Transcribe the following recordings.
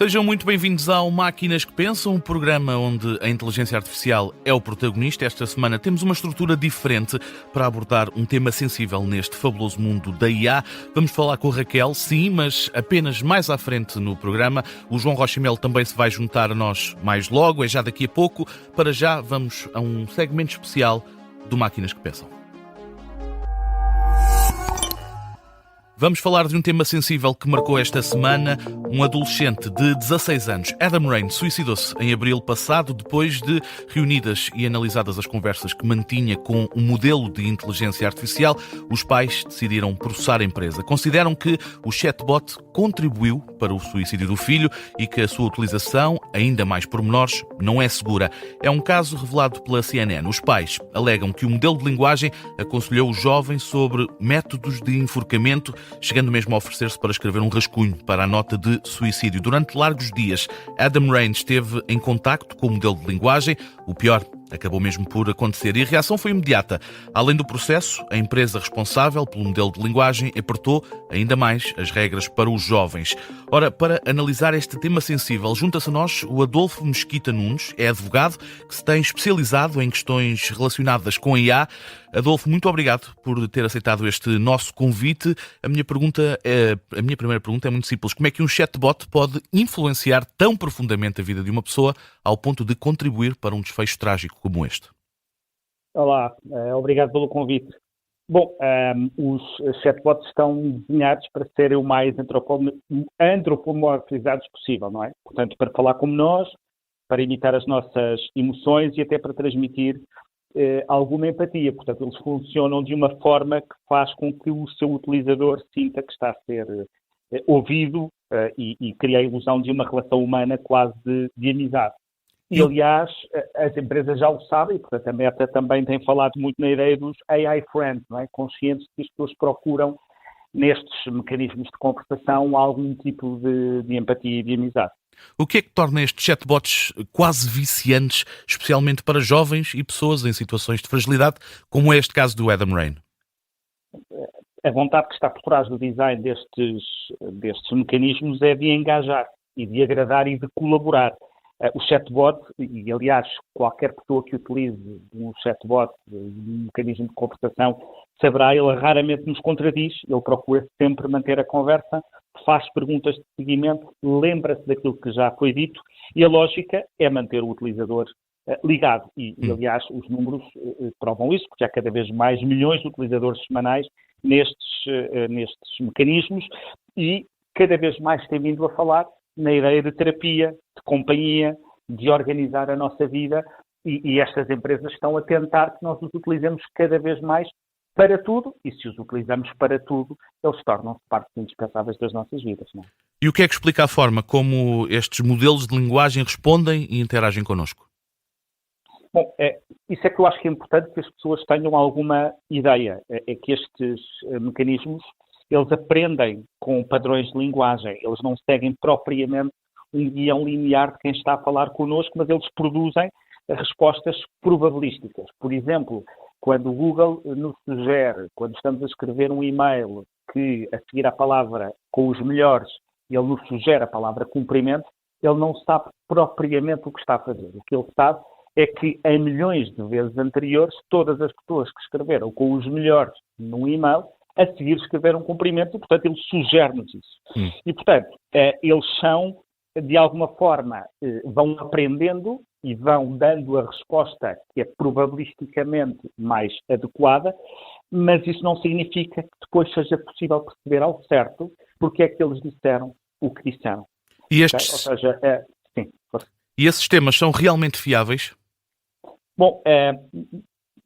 Sejam muito bem-vindos ao Máquinas que Pensam, um programa onde a inteligência artificial é o protagonista. Esta semana temos uma estrutura diferente para abordar um tema sensível neste fabuloso mundo da IA. Vamos falar com a Raquel, sim, mas apenas mais à frente no programa. O João Rocha Melo também se vai juntar a nós mais logo, é já daqui a pouco. Para já, vamos a um segmento especial do Máquinas que Pensam. Vamos falar de um tema sensível que marcou esta semana. Um adolescente de 16 anos, Adam Rain, suicidou-se em abril passado depois de, reunidas e analisadas as conversas que mantinha com um modelo de inteligência artificial, os pais decidiram processar a empresa. Consideram que o chatbot contribuiu para o suicídio do filho e que a sua utilização, ainda mais pormenores, não é segura. É um caso revelado pela CNN. Os pais alegam que o modelo de linguagem aconselhou o jovem sobre métodos de enforcamento, chegando mesmo a oferecer-se para escrever um rascunho para a nota de suicídio. Durante largos dias, Adam Rain esteve em contacto com o modelo de linguagem. O pior acabou mesmo por acontecer e a reação foi imediata. Além do processo, a empresa responsável pelo modelo de linguagem apertou ainda mais as regras para os jovens. Ora, para analisar este tema sensível, junta-se a nós o Adolfo Mesquita Nunes, é advogado que se tem especializado em questões relacionadas com a IA. Adolfo, muito obrigado por ter aceitado este nosso convite. A minha primeira pergunta é muito simples. Como é que um chatbot pode influenciar tão profundamente a vida de uma pessoa ao ponto de contribuir para um desfecho trágico como este? Olá, obrigado pelo convite. Bom, os chatbots estão desenhados para serem o mais antropomorfizados possível, não é? Portanto, para falar como nós, para imitar as nossas emoções e até para transmitir alguma empatia. Portanto, eles funcionam de uma forma que faz com que o seu utilizador sinta que está a ser ouvido e cria a ilusão de uma relação humana quase de amizade. E, aliás, as empresas já o sabem, portanto, a Meta também tem falado muito na ideia dos AI friends, não é? Conscientes de que as pessoas procuram, nestes mecanismos de conversação, algum tipo de empatia e de amizade. O que é que torna estes chatbots quase viciantes, especialmente para jovens e pessoas em situações de fragilidade, como é este caso do Adam Rain? A vontade que está por trás do design destes mecanismos é de engajar e de agradar e de colaborar. O chatbot, e aliás qualquer pessoa que utilize um chatbot, um mecanismo de conversação, saberá, ele raramente nos contradiz, ele procura sempre manter a conversa, faz perguntas de seguimento, lembra-se daquilo que já foi dito e a lógica é manter o utilizador ligado. E aliás, os números provam isso, porque há cada vez mais milhões de utilizadores semanais nestes mecanismos e cada vez mais tem vindo a falar na ideia de terapia, de companhia, de organizar a nossa vida e estas empresas estão a tentar que nós os utilizemos cada vez mais para tudo e se os utilizamos para tudo, eles tornam-se parte indispensáveis das nossas vidas. Não é? E o que é que explica a forma como estes modelos de linguagem respondem e interagem connosco? Bom, isso é que eu acho que é importante que as pessoas tenham alguma ideia. É que estes mecanismos eles aprendem com padrões de linguagem, eles não seguem propriamente um guião linear de quem está a falar connosco, mas eles produzem respostas probabilísticas. Por exemplo, quando o Google nos sugere, quando estamos a escrever um e-mail, que a seguir à palavra com os melhores, ele nos sugere a palavra cumprimento, ele não sabe propriamente o que está a fazer. O que ele sabe é que em milhões de vezes anteriores, todas as pessoas que escreveram com os melhores num e-mail, a seguir escrever um cumprimento e, portanto, ele sugere-nos isso. E, portanto, eles são, de alguma forma, vão aprendendo e vão dando a resposta que é probabilisticamente mais adequada, mas isso não significa que depois seja possível perceber ao certo porque é que eles disseram o que disseram. E estes... Ou seja, sim. E esses temas são realmente fiáveis? Bom,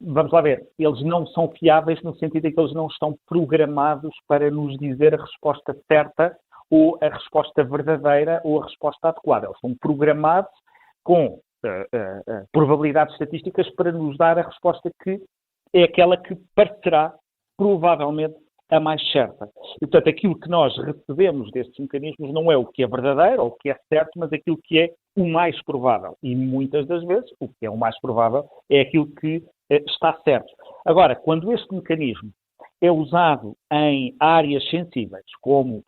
vamos lá ver, eles não são fiáveis no sentido em que eles não estão programados para nos dizer a resposta certa ou a resposta verdadeira ou a resposta adequada. Eles são programados com probabilidades estatísticas para nos dar a resposta que é aquela que parecerá provavelmente a mais certa. E, portanto, aquilo que nós recebemos destes mecanismos não é o que é verdadeiro ou o que é certo, mas aquilo que é o mais provável. E muitas das vezes o que é o mais provável é aquilo que está certo. Agora, quando este mecanismo é usado em áreas sensíveis, como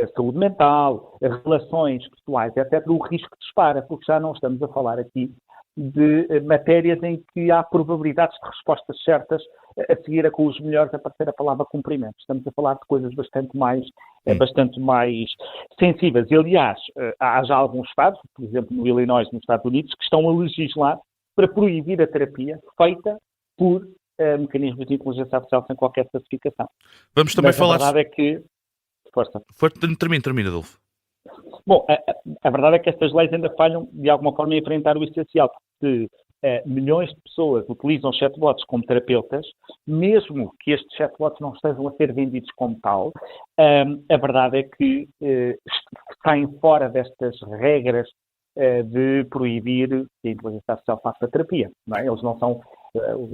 a saúde mental, as relações pessoais, etc., o risco dispara, porque já não estamos a falar aqui de matérias em que há probabilidades de respostas certas a seguir a com os melhores aparecer a palavra cumprimento. Estamos a falar de coisas bastante mais sensíveis. E, aliás, há já alguns estados, por exemplo, no Illinois, nos Estados Unidos, que estão a legislar para proibir a terapia feita por mecanismos de inteligência artificial sem qualquer classificação. Vamos também falar... A verdade é que... Força. Termina, Adolfo. Bom, a verdade é que estas leis ainda falham, de alguma forma, em enfrentar o essencial, porque milhões de pessoas utilizam chatbots como terapeutas, mesmo que estes chatbots não estejam a ser vendidos como tal, a verdade é que saem fora destas regras de proibir que a inteligência artificial faça terapia. Não é? Eles não são...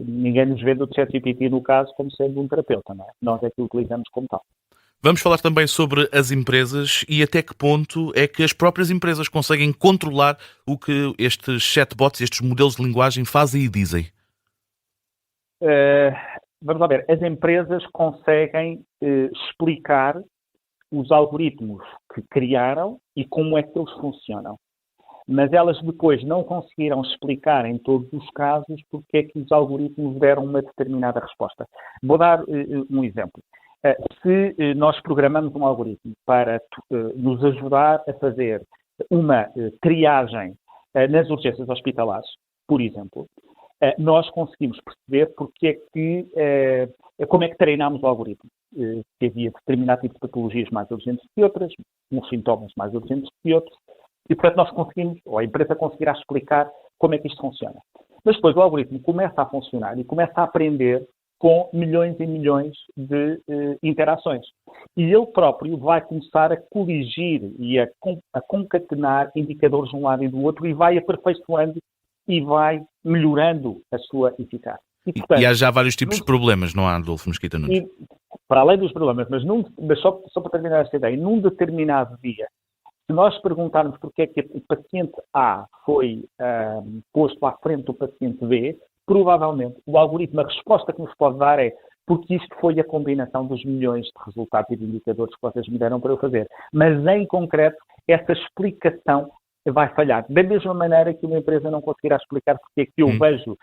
ninguém nos vê do ChatGPT, no caso, como sendo um terapeuta. Não é? Nós é que o utilizamos como tal. Vamos falar também sobre as empresas e até que ponto é que as próprias empresas conseguem controlar o que estes chatbots, estes modelos de linguagem fazem e dizem. Vamos lá ver. As empresas conseguem explicar os algoritmos que criaram e como é que eles funcionam. Mas elas depois não conseguiram explicar em todos os casos porque é que os algoritmos deram uma determinada resposta. Vou dar um exemplo. Se nós programamos um algoritmo para nos ajudar a fazer uma triagem nas urgências hospitalares, por exemplo, nós conseguimos perceber como é que treinámos o algoritmo. Que havia determinado tipo de patologias mais urgentes que outras, uns sintomas mais urgentes que outros, e portanto nós conseguimos, ou a empresa conseguirá explicar como é que isto funciona. Mas depois o algoritmo começa a funcionar e começa a aprender com milhões e milhões de interações. E ele próprio vai começar a coligir e a concatenar indicadores de um lado e do outro e vai aperfeiçoando e vai melhorando a sua eficácia. Portanto, e há já vários tipos de problemas, não há, Adolfo Mesquita Nunes? Para além dos problemas, mas só para terminar esta ideia, num determinado dia, se nós perguntarmos porque é que o paciente A foi posto à frente do paciente B, provavelmente o algoritmo, a resposta que nos pode dar é porque isto foi a combinação dos milhões de resultados e de indicadores que vocês me deram para eu fazer. Mas, em concreto, essa explicação vai falhar. Da mesma maneira que uma empresa não conseguirá explicar porque é que eu vejo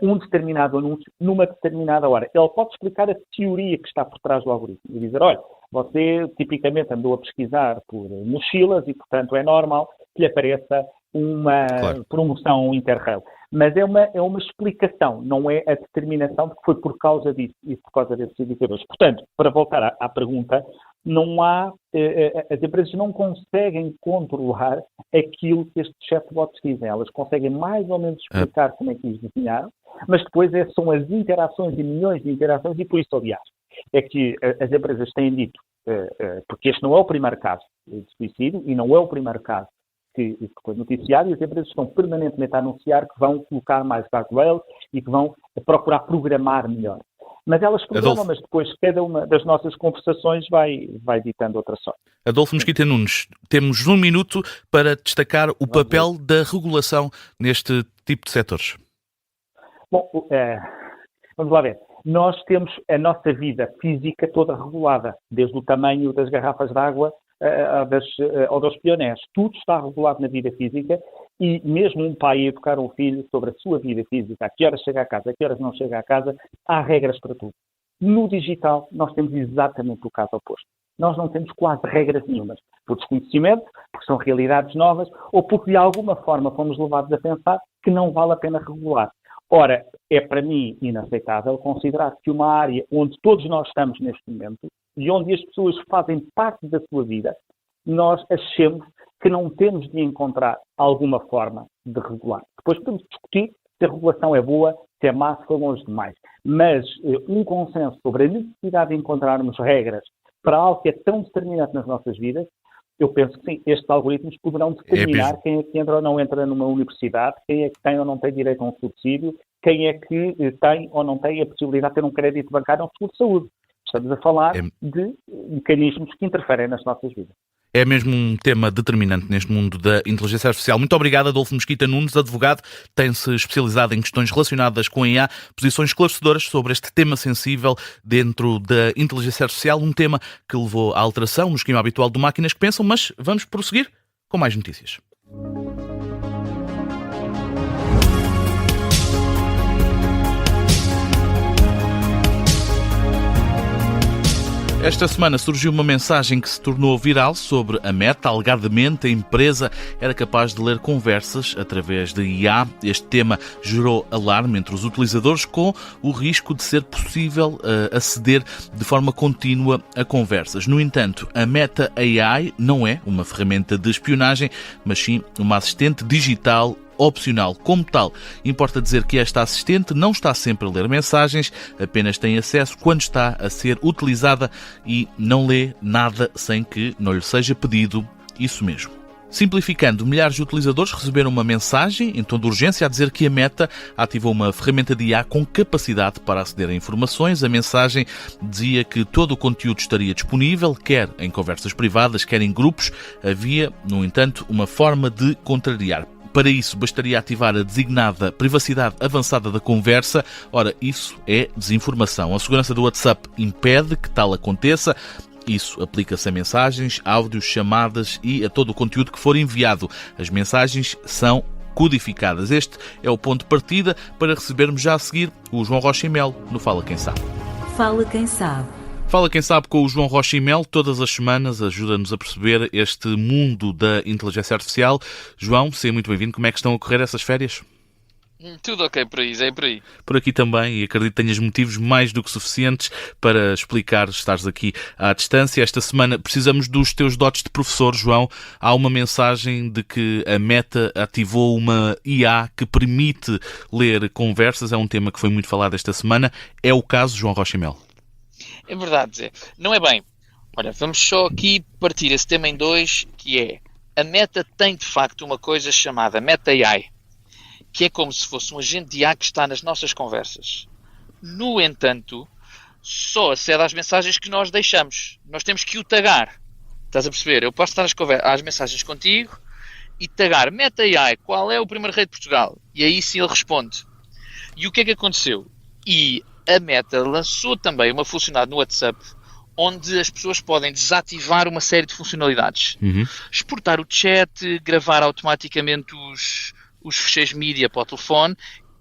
um determinado anúncio numa determinada hora. Ele pode explicar a teoria que está por trás do algoritmo e dizer, olha, você tipicamente andou a pesquisar por mochilas e, portanto, é normal que lhe apareça uma promoção Interrail. Mas é uma explicação, não é a determinação de que foi por causa disso e por causa desses indicadores. Portanto, para voltar à pergunta, as empresas não conseguem controlar aquilo que estes chatbots dizem. Elas conseguem mais ou menos explicar como é que eles desenharam, mas depois são as interações e milhões de interações, e por isso, aliás, é que as empresas têm dito, porque este não é o primeiro caso de suicídio e não é o primeiro caso que foi noticiado, e as empresas estão permanentemente a anunciar que vão colocar mais guardrails e que vão procurar programar melhor. Mas elas programam, mas depois cada uma das nossas conversações vai ditando outra sorte. Adolfo Mesquita Nunes, temos 1 minuto para destacar o papel da regulação neste tipo de setores. Bom, vamos lá ver. Nós temos a nossa vida física toda regulada, desde o tamanho das garrafas de água ou dos pioneiros. Tudo está regulado na vida física e mesmo um pai educar um filho sobre a sua vida física, a que horas chega a casa, a que horas não chega a casa, há regras para tudo. No digital, nós temos exatamente o caso oposto. Nós não temos quase regras nenhumas, por desconhecimento, porque são realidades novas, ou porque de alguma forma fomos levados a pensar que não vale a pena regular. Ora, é para mim inaceitável considerar que uma área onde todos nós estamos neste momento e onde as pessoas fazem parte da sua vida, nós achemos que não temos de encontrar alguma forma de regular. Depois podemos discutir se a regulação é boa, se é má, se foi longe demais. Mas um consenso sobre a necessidade de encontrarmos regras para algo que é tão determinante nas nossas vidas, eu penso que sim, estes algoritmos poderão determinar quem é que entra ou não entra numa universidade, quem é que tem ou não tem direito a um subsídio, quem é que tem ou não tem a possibilidade de ter um crédito bancário ou um seguro de saúde. Estamos a falar de mecanismos que interferem nas nossas vidas. É mesmo um tema determinante neste mundo da inteligência artificial. Muito obrigado, Adolfo Mesquita Nunes, advogado, tem-se especializado em questões relacionadas com a IA, posições esclarecedoras sobre este tema sensível dentro da inteligência artificial, um tema que levou à alteração no esquema habitual do Máquinas que Pensam, mas vamos prosseguir com mais notícias. Esta semana surgiu uma mensagem que se tornou viral sobre a Meta. Alegadamente, a empresa era capaz de ler conversas através de IA. Este tema gerou alarme entre os utilizadores, com o risco de ser possível aceder de forma contínua a conversas. No entanto, a Meta AI não é uma ferramenta de espionagem, mas sim uma assistente digital opcional. Como tal, importa dizer que esta assistente não está sempre a ler mensagens, apenas tem acesso quando está a ser utilizada e não lê nada sem que não lhe seja pedido isso mesmo. Simplificando, milhares de utilizadores receberam uma mensagem em tom de urgência a dizer que a Meta ativou uma ferramenta de IA com capacidade para aceder a informações. A mensagem dizia que todo o conteúdo estaria disponível, quer em conversas privadas, quer em grupos. Havia, no entanto, uma forma de contrariar. Para isso, bastaria ativar a designada privacidade avançada da conversa. Ora, isso é desinformação. A segurança do WhatsApp impede que tal aconteça. Isso aplica-se a mensagens, áudios, chamadas e a todo o conteúdo que for enviado. As mensagens são codificadas. Este é o ponto de partida para recebermos já a seguir o João Rocha e Melo no Fala Quem Sabe. Fala Quem Sabe. Fala Quem Sabe com o João Rocha e Melo. Todas as semanas ajuda-nos a perceber este mundo da inteligência artificial. João, seja muito bem-vindo. Como é que estão a correr essas férias? Tudo ok por aí, Zé, por aí. Por aqui também, e acredito que tenhas motivos mais do que suficientes para explicar, estares aqui à distância. Esta semana precisamos dos teus dotes de professor, João. Há uma mensagem de que a Meta ativou uma IA que permite ler conversas. É um tema que foi muito falado esta semana. É o caso, João Rocha e Melo? É verdade, Zé. Não é bem. Olha, vamos só aqui partir esse tema em dois, que é: a Meta tem de facto uma coisa chamada Meta AI, que é como se fosse um agente de IA que está nas nossas conversas. No entanto, só acede às mensagens que nós deixamos. Nós temos que o tagar. Estás a perceber? Eu posso estar às mensagens contigo e tagar Meta AI, qual é o primeiro rei de Portugal? E aí sim ele responde. E o que é que aconteceu? E a Meta lançou também uma funcionalidade no WhatsApp onde as pessoas podem desativar uma série de funcionalidades. Exportar o chat, gravar automaticamente os fecheiros mídia para o telefone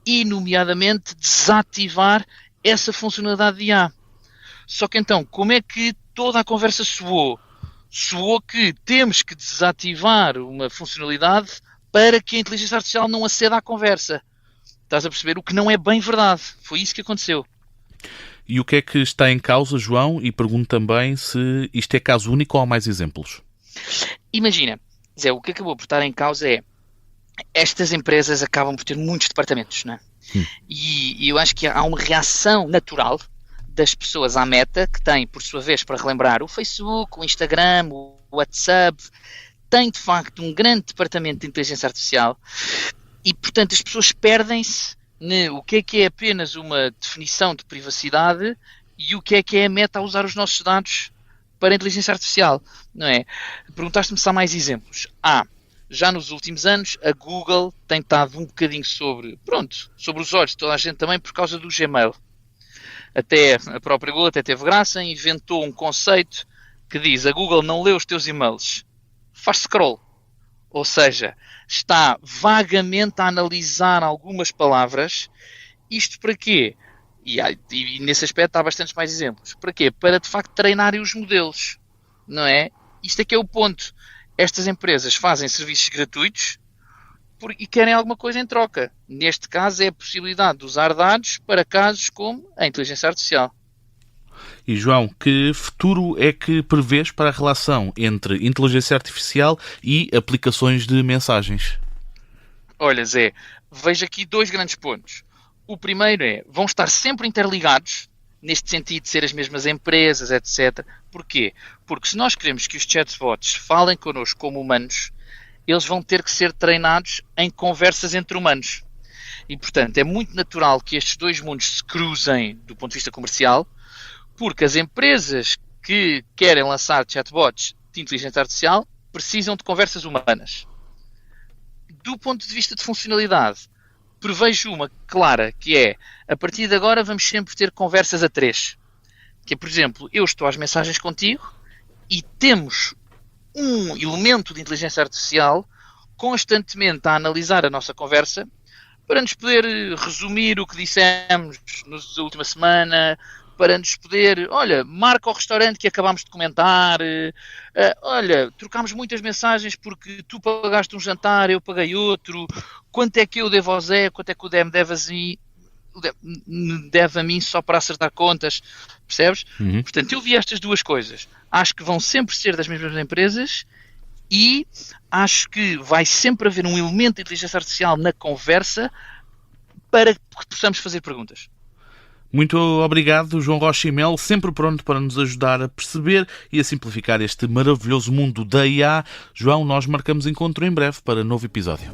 e, nomeadamente, desativar essa funcionalidade de IA. Só que então, como é que toda a conversa soou? Soou que temos que desativar uma funcionalidade para que a inteligência artificial não aceda à conversa. Estás a perceber? O que não é bem verdade. Foi isso que aconteceu. E o que é que está em causa, João? E pergunto também se isto é caso único ou há mais exemplos. Imagina, Zé, o que acabou por estar em causa é: estas empresas acabam por ter muitos departamentos, não é? E eu acho que há uma reação natural das pessoas à Meta, que tem, por sua vez, para relembrar, o Facebook, o Instagram, o WhatsApp, tem de facto um grande departamento de inteligência artificial e, portanto, as pessoas perdem-se o que é apenas uma definição de privacidade e o que é a Meta a usar os nossos dados para a inteligência artificial, não é? Perguntaste-me se há mais exemplos. Já nos últimos anos, a Google tem estado um bocadinho sobre os olhos de toda a gente também por causa do Gmail. Até a própria Google até teve graça e inventou um conceito que diz: a Google não lê os teus e-mails, faz scroll. Ou seja, está vagamente a analisar algumas palavras. Isto para quê? E nesse aspecto há bastantes mais exemplos. Para quê? Para de facto treinarem os modelos. Não é? Isto é que é o ponto. Estas empresas fazem serviços gratuitos e querem alguma coisa em troca. Neste caso é a possibilidade de usar dados para casos como a inteligência artificial. E João, que futuro é que prevês para a relação entre inteligência artificial e aplicações de mensagens? Olha, Zé, vejo aqui dois grandes pontos. O primeiro é: vão estar sempre interligados, neste sentido de ser as mesmas empresas, etc. Porquê? Porque se nós queremos que os chatbots falem connosco como humanos, eles vão ter que ser treinados em conversas entre humanos. E, portanto, é muito natural que estes dois mundos se cruzem do ponto de vista comercial, porque as empresas que querem lançar chatbots de inteligência artificial precisam de conversas humanas. Do ponto de vista de funcionalidade, prevejo uma clara, que é, a partir de agora vamos sempre ter conversas a 3. Que é, por exemplo, eu estou às mensagens contigo e temos um elemento de inteligência artificial constantemente a analisar a nossa conversa para nos poder resumir o que dissemos na última semana, para nos poder, olha, marca o restaurante que acabámos de comentar, olha, trocámos muitas mensagens porque tu pagaste um jantar, eu paguei outro, quanto é que eu devo ao Zé, quanto é que o Dé me deve a mim só para acertar contas, percebes? Portanto, eu vi estas duas coisas. Acho que vão sempre ser das mesmas empresas e acho que vai sempre haver um elemento de inteligência artificial na conversa para que possamos fazer perguntas. Muito obrigado, João Rocha e Mel, sempre pronto para nos ajudar a perceber e a simplificar este maravilhoso mundo da IA. João, nós marcamos encontro em breve para novo episódio.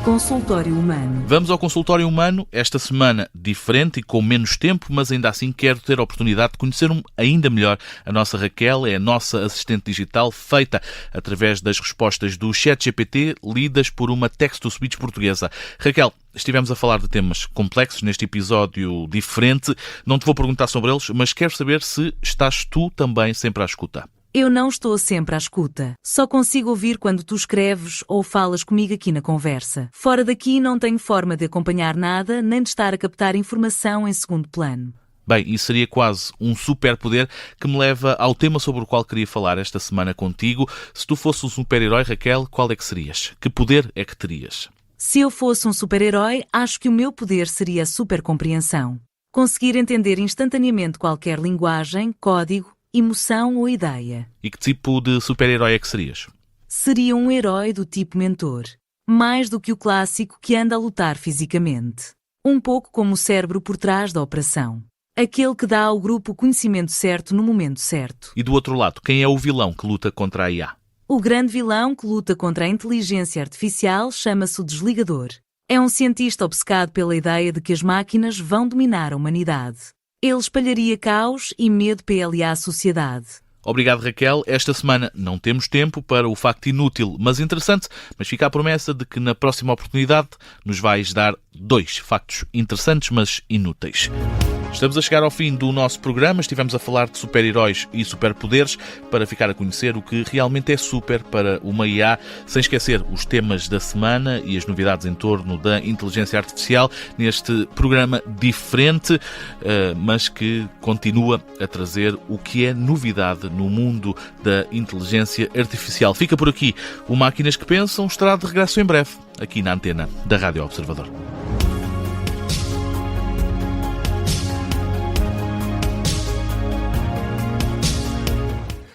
Consultório Humano. Vamos ao consultório humano, esta semana diferente e com menos tempo, mas ainda assim quero ter a oportunidade de conhecer ainda melhor a nossa Raquel, é a nossa assistente digital, feita através das respostas do ChatGPT, lidas por uma text-to-speech portuguesa. Raquel, estivemos a falar de temas complexos neste episódio diferente, não te vou perguntar sobre eles, mas quero saber se estás tu também sempre à escuta. Eu não estou sempre à escuta. Só consigo ouvir quando tu escreves ou falas comigo aqui na conversa. Fora daqui não tenho forma de acompanhar nada, nem de estar a captar informação em segundo plano. Bem, isso seria quase um superpoder que me leva ao tema sobre o qual queria falar esta semana contigo. Se tu fosses um super-herói, Raquel, qual é que serias? Que poder é que terias? Se eu fosse um super-herói, acho que o meu poder seria a supercompreensão. Conseguir entender instantaneamente qualquer linguagem, código, emoção ou ideia. E que tipo de super-herói é que serias? Seria um herói do tipo mentor. Mais do que o clássico que anda a lutar fisicamente. Um pouco como o cérebro por trás da operação. Aquele que dá ao grupo o conhecimento certo no momento certo. E do outro lado, quem é o vilão que luta contra a IA? O grande vilão que luta contra a inteligência artificial chama-se o desligador. É um cientista obcecado pela ideia de que as máquinas vão dominar a humanidade. Ele espalharia caos e medo pela sociedade. Obrigado, Raquel. Esta semana não temos tempo para o facto inútil, mas interessante, mas fica a promessa de que na próxima oportunidade nos vais dar 2 factos interessantes, mas inúteis. Estamos a chegar ao fim do nosso programa. Estivemos a falar de super-heróis e superpoderes para ficar a conhecer o que realmente é super para uma IA, sem esquecer os temas da semana e as novidades em torno da inteligência artificial neste programa diferente, mas que continua a trazer o que é novidade no mundo da inteligência artificial. Fica por aqui. O Máquinas que Pensam estará de regresso em breve, aqui na antena da Rádio Observador.